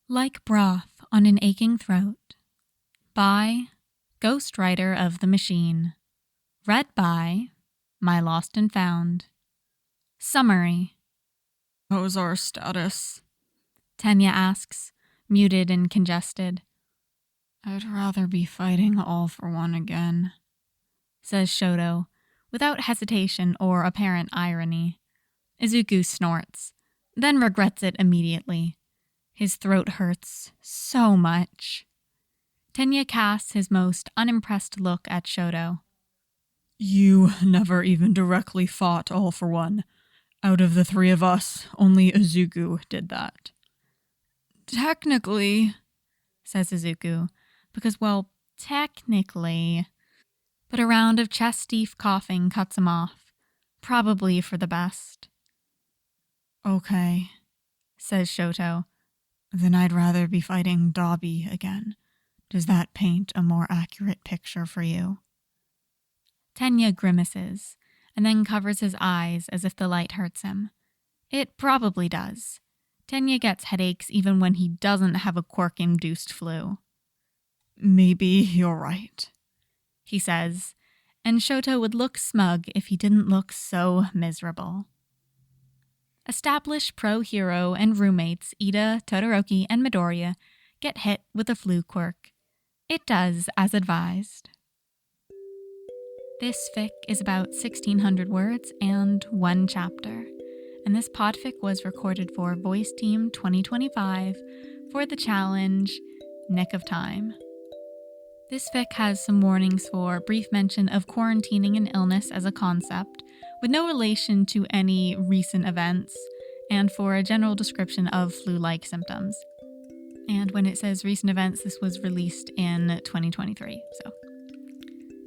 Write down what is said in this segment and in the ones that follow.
Like Broth on an Aching Throat by Ghostwriter of the Machine. Read by My Lost and Found. Summary. How's our status? Tenya asks, muted and congested. I'd rather be fighting all for one again, says Shouto, without hesitation or apparent irony. Izuku snorts, then regrets it immediately. His throat hurts so much. Tenya casts his most unimpressed look at Shouto. You never even directly fought all for one. Out of the three of us, only Izuku did that. Technically, says Izuku, because, well, technically. But a round of chest-deep coughing cuts him off, probably for the best. Okay, says Shouto. Then I'd rather be fighting Dabi again. Does that paint a more accurate picture for you? Tenya grimaces, and then covers his eyes as if the light hurts him. It probably does. Tenya gets headaches even when he doesn't have a Quirk-induced flu. Maybe you're right, he says, and Shouto would look smug if he didn't look so miserable. Established pro-hero and roommates Iida, Todoroki, and Midoriya get hit with a flu quirk. It does as advised. This fic is about 1,600 words and one chapter, and this podfic was recorded for Voice Team 2025 for the challenge Nick of Time. This fic has some warnings for brief mention of quarantining and illness as a concept, with no relation to any recent events, and for a general description of flu-like symptoms. And when it says recent events, this was released in 2023, so.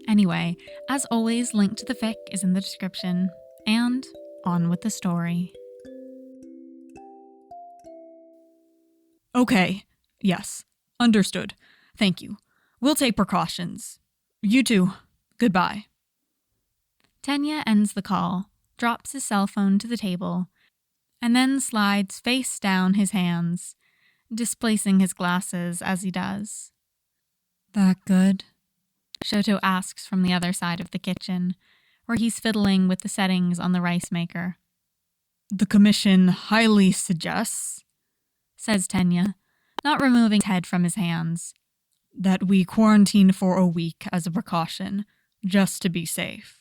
Anyway, as always, link to the fic is in the description, and on with the story. Okay, yes, understood. Thank you. We'll take precautions. You too. Goodbye. Tenya ends the call, drops his cell phone to the table, and then slides face down his hands, displacing his glasses as he does. That good? Shouto asks from the other side of the kitchen, where he's fiddling with the settings on the rice maker. The commission highly suggests, says Tenya, not removing his head from his hands, that we quarantine for a week as a precaution, just to be safe.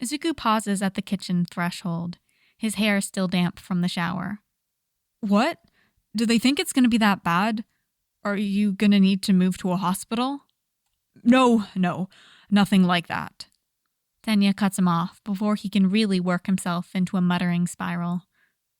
Izuku pauses at the kitchen threshold, his hair still damp from the shower. What? Do they think it's going to be that bad? Are you going to need to move to a hospital? No, nothing like that. Tenya cuts him off before he can really work himself into a muttering spiral.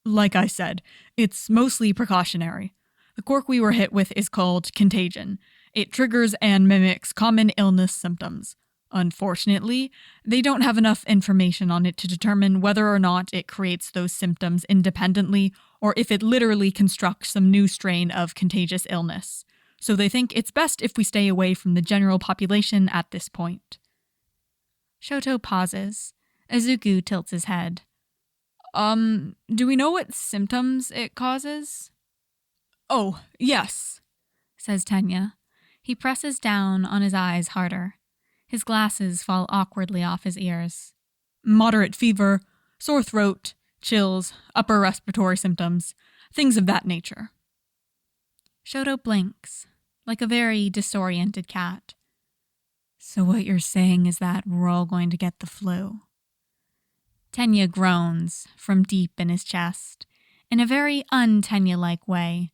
Like I said, it's mostly precautionary. The quirk we were hit with is called contagion. It triggers and mimics common illness symptoms. Unfortunately, they don't have enough information on it to determine whether or not it creates those symptoms independently or if it literally constructs some new strain of contagious illness. So they think it's best if we stay away from the general population at this point. Shouto pauses. Izuku tilts his head. Do we know what symptoms it causes? Oh, yes, says Tenya. He presses down on his eyes harder. His glasses fall awkwardly off his ears. Moderate fever, sore throat, chills, upper respiratory symptoms, things of that nature. Shouto blinks, like a very disoriented cat. So what you're saying is that we're all going to get the flu? Tenya groans from deep in his chest, in a very un-Tenya-like way,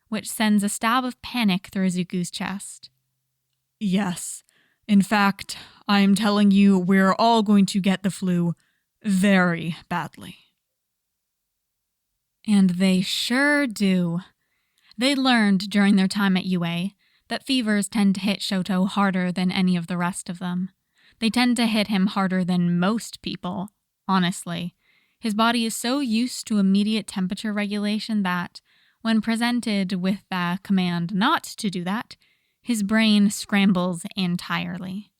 which sends a stab of panic through Izuku's chest. Yes. In fact, I'm telling you, we're all going to get the flu very badly. And they sure do. They learned during their time at UA that fevers tend to hit Shouto harder than any of the rest of them. They tend to hit him harder than most people, honestly. His body is so used to immediate temperature regulation that, when presented with the command not to do that, his brain scrambles entirely.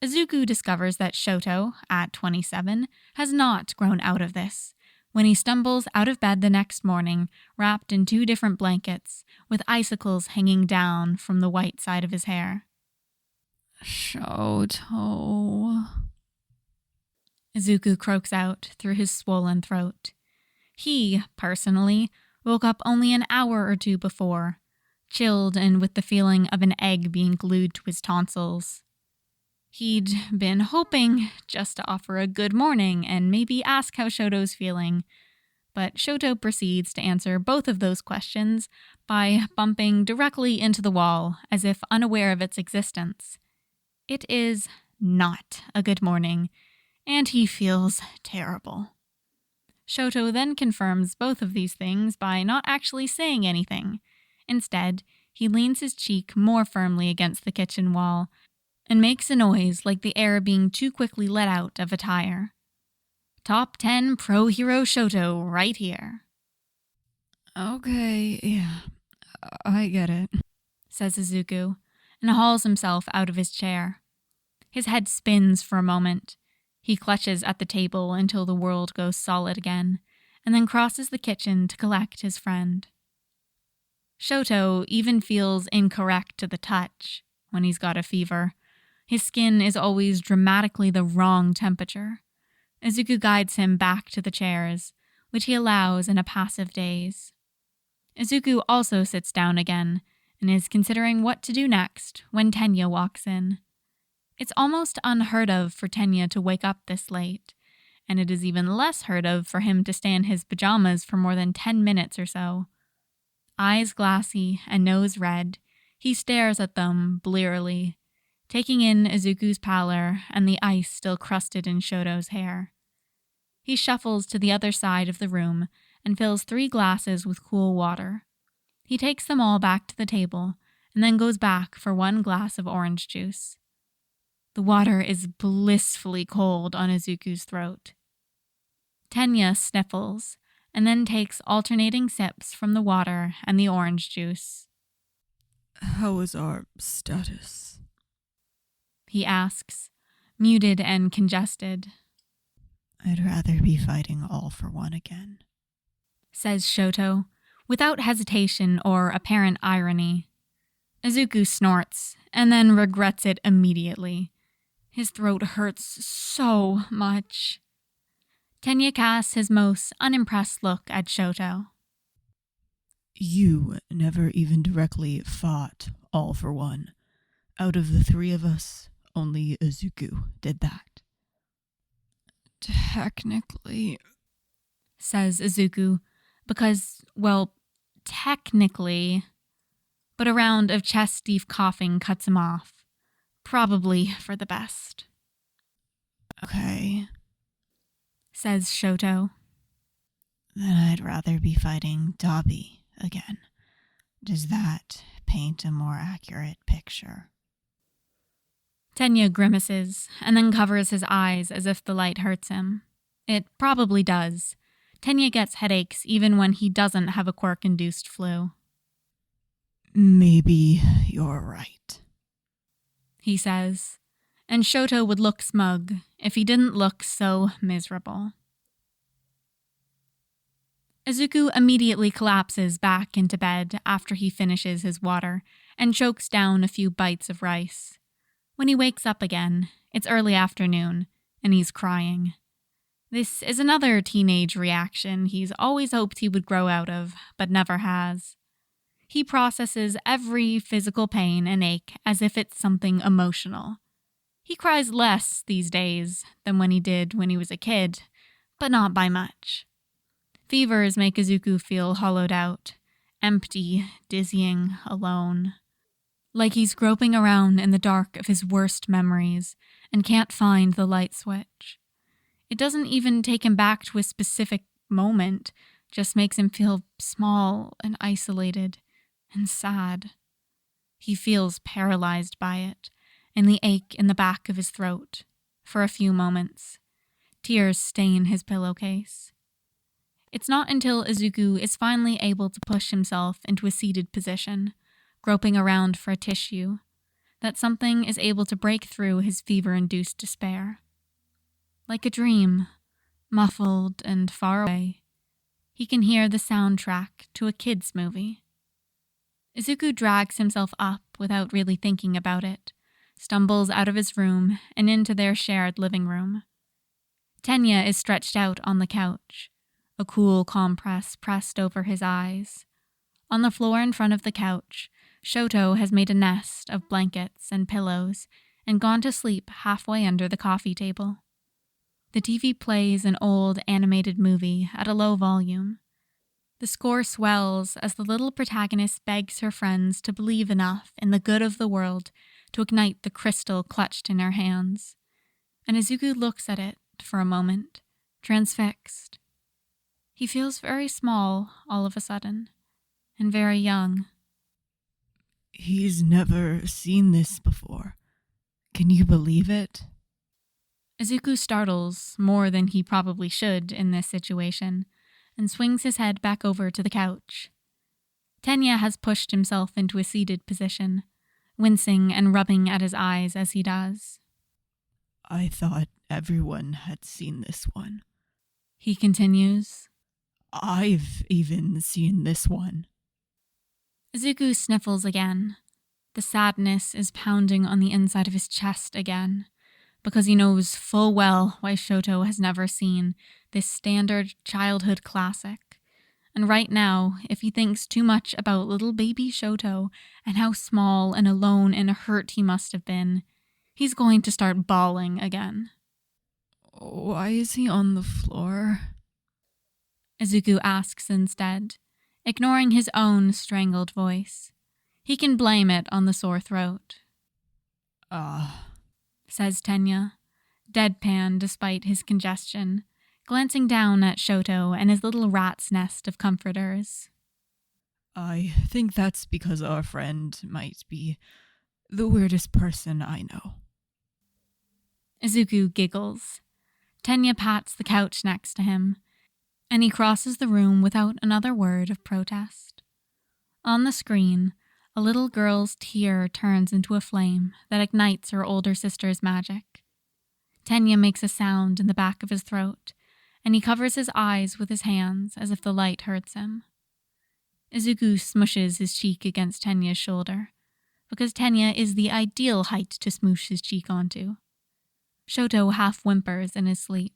Izuku discovers that Shouto, at 27, has not grown out of this, when he stumbles out of bed the next morning, wrapped in 2 different blankets, with icicles hanging down from the white side of his hair. Shouto. Izuku croaks out through his swollen throat. He, personally, woke up only an hour or 2 before, chilled and with the feeling of an egg being glued to his tonsils. He'd been hoping just to offer a good morning and maybe ask how Shouto's feeling, but Shouto proceeds to answer both of those questions by bumping directly into the wall as if unaware of its existence. It is not a good morning, and he feels terrible. Shouto then confirms both of these things by not actually saying anything. Instead, he leans his cheek more firmly against the kitchen wall and makes a noise like the air being too quickly let out of a tire. Top 10 pro hero Shouto right here. Okay, yeah, I get it, says Izuku, and hauls himself out of his chair. His head spins for a moment. He clutches at the table until the world goes solid again, and then crosses the kitchen to collect his friend. Shouto even feels incorrect to the touch when he's got a fever. His skin is always dramatically the wrong temperature. Izuku guides him back to the chairs, which he allows in a passive daze. Izuku also sits down again and is considering what to do next when Tenya walks in. It's almost unheard of for Tenya to wake up this late, and it is even less heard of for him to stay in his pajamas for more than 10 minutes or so. Eyes glassy and nose red, he stares at them blearily, taking in Izuku's pallor and the ice still crusted in Shouto's hair. He shuffles to the other side of the room and fills 3 glasses with cool water. He takes them all back to the table and then goes back for 1 glass of orange juice. The water is blissfully cold on Izuku's throat. Tenya sniffles and then takes alternating sips from the water and the orange juice. How is our status? He asks, muted and congested. I'd rather be fighting all for one again, says Shouto, without hesitation or apparent irony. Izuku snorts and then regrets it immediately. His throat hurts so much. Tenya casts his most unimpressed look at Shouto. You never even directly fought all for one. Out of the 3 of us, only Izuku did that. Technically, says Izuku, because, well, technically, but a round of chest-deep coughing cuts him off. Probably for the best. Okay, says Shouto. Then I'd rather be fighting Dabi again. Does that paint a more accurate picture? Tenya grimaces and then covers his eyes as if the light hurts him. It probably does. Tenya gets headaches even when he doesn't have a quirk-induced flu. Maybe you're right, he says, and Shouto would look smug if he didn't look so miserable. Izuku immediately collapses back into bed after he finishes his water and chokes down a few bites of rice. When he wakes up again, it's early afternoon, and he's crying. This is another teenage reaction he's always hoped he would grow out of, but never has. He processes every physical pain and ache as if it's something emotional. He cries less these days than when he did when he was a kid, but not by much. Fevers make Izuku feel hollowed out, empty, dizzying, alone. Like he's groping around in the dark of his worst memories and can't find the light switch. It doesn't even take him back to a specific moment, just makes him feel small and isolated and sad. He feels paralyzed by it and the ache in the back of his throat for a few moments. Tears stain his pillowcase. It's not until Izuku is finally able to push himself into a seated position, groping around for a tissue, that something is able to break through his fever-induced despair. Like a dream, muffled and far away, He can hear the soundtrack to a kid's movie. Izuku drags himself up without really thinking about it, stumbles out of his room and into their shared living room. Tenya is stretched out on the couch, a cool compress pressed over his eyes. On the floor in front of the couch, Shouto has made a nest of blankets and pillows and gone to sleep halfway under the coffee table. The TV plays an old animated movie at a low volume. The score swells as the little protagonist begs her friends to believe enough in the good of the world to ignite the crystal clutched in her hands. And Izuku looks at it for a moment, transfixed. He feels very small all of a sudden, and very young. He's never seen this before. Can you believe it? Izuku startles more than he probably should in this situation, and swings his head back over to the couch. Tenya has pushed himself into a seated position, wincing and rubbing at his eyes as he does. I thought everyone had seen this one. He continues. I've even seen this one. Izuku sniffles again. The sadness is pounding on the inside of his chest again, because he knows full well why Shouto has never seen this standard childhood classic. And right now, if he thinks too much about little baby Shouto and how small and alone and hurt he must have been, he's going to start bawling again. Why is he on the floor? Izuku asks instead, ignoring his own strangled voice. He can blame it on the sore throat. Says Tenya, deadpan despite his congestion, glancing down at Shouto and his little rat's nest of comforters. I think that's because our friend might be the weirdest person I know. Izuku giggles. Tenya pats the couch next to him, and he crosses the room without another word of protest. On the screen, a little girl's tear turns into a flame that ignites her older sister's magic. Tenya makes a sound in the back of his throat, and he covers his eyes with his hands as if the light hurts him. Izuku smushes his cheek against Tenya's shoulder, because Tenya is the ideal height to smoosh his cheek onto. Shouto half whimpers in his sleep,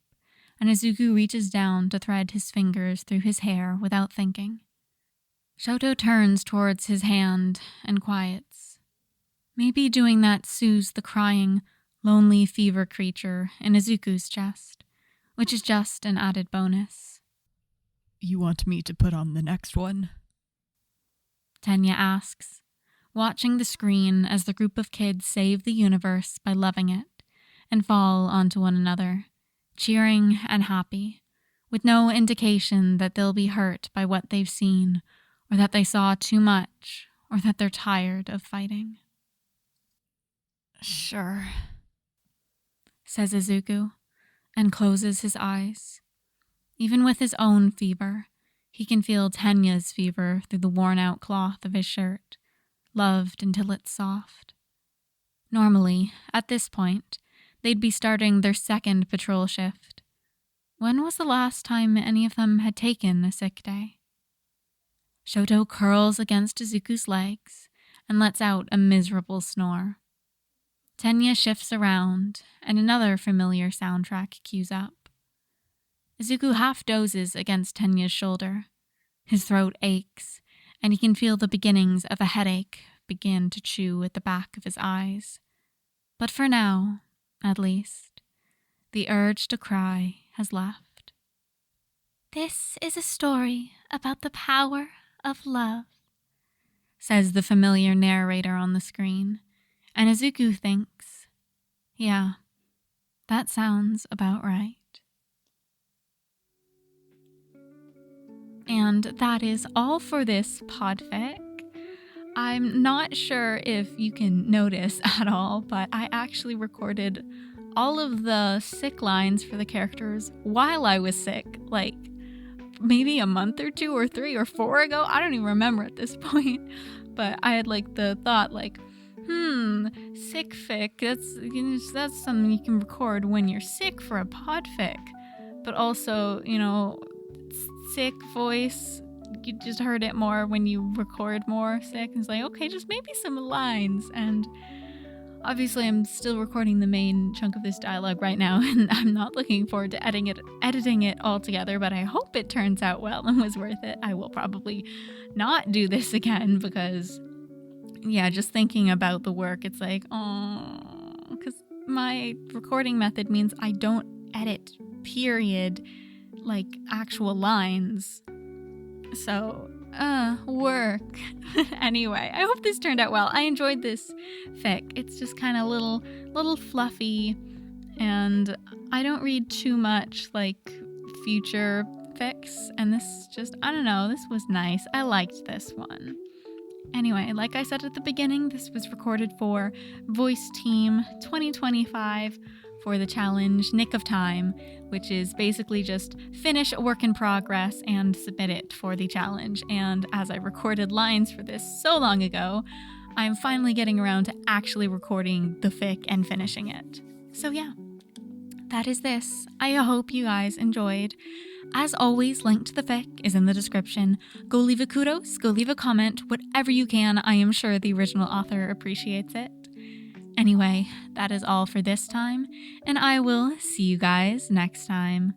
and Izuku reaches down to thread his fingers through his hair without thinking. Shouto turns towards his hand and quiets. Maybe doing that soothes the crying, lonely fever creature in Izuku's chest, which is just an added bonus. You want me to put on the next one? Tenya asks, watching the screen as the group of kids save the universe by loving it and fall onto one another, cheering and happy, with no indication that they'll be hurt by what they've seen, or that they saw too much, or that they're tired of fighting. Sure, says Izuku, and closes his eyes. Even with his own fever, he can feel Tenya's fever through the worn-out cloth of his shirt, loved until it's soft. Normally, at this point, they'd be starting their second patrol shift. When was the last time any of them had taken a sick day? Shouto curls against Izuku's legs and lets out a miserable snore. Tenya shifts around, and another familiar soundtrack cues up. Izuku half dozes against Tenya's shoulder. His throat aches, and he can feel the beginnings of a headache begin to chew at the back of his eyes. But for now, at least, the urge to cry has left. This is a story about the power of love, says the familiar narrator on the screen, and Izuku thinks, yeah, that sounds about right. And that is all for this podfic. I'm not sure if you can notice at all, but I actually recorded all of the sick lines for the characters while I was sick, like maybe a month or 2 or 3 or 4 ago. I don't even remember at this point, but I had like the thought like, Sickfic, that's something you can record when you're sick for a podfic, but also, sick voice. You just heard it more when you record more sick. It's like, okay, just maybe some lines. And obviously I'm still recording the main chunk of this dialogue right now, and I'm not looking forward to editing it all together, but I hope it turns out well and was worth it. I will probably not do this again because, yeah, just thinking about the work, it's like, oh, because my recording method means I don't edit, period, like actual lines. So, work. Anyway, I hope this turned out well. I enjoyed this fic. It's just kind of little fluffy, and I don't read too much like future fics, and this just, I don't know, this was nice. I liked this one. Anyway, like I said at the beginning, this was recorded for Voice Team 2025 for the challenge Nick of Time, which is basically just finish a work in progress and submit it for the challenge. And as I recorded lines for this so long ago, I'm finally getting around to actually recording the fic and finishing it. So yeah, that is this. I hope you guys enjoyed. As always, link to the fic is in the description. Go leave a kudos, go leave a comment, whatever you can. I am sure the original author appreciates it. Anyway, that is all for this time, and I will see you guys next time.